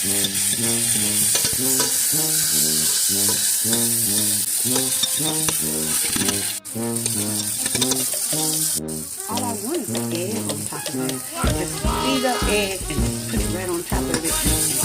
All I want is an egg on top of it. Just squeeze up egg and put it right on top of it.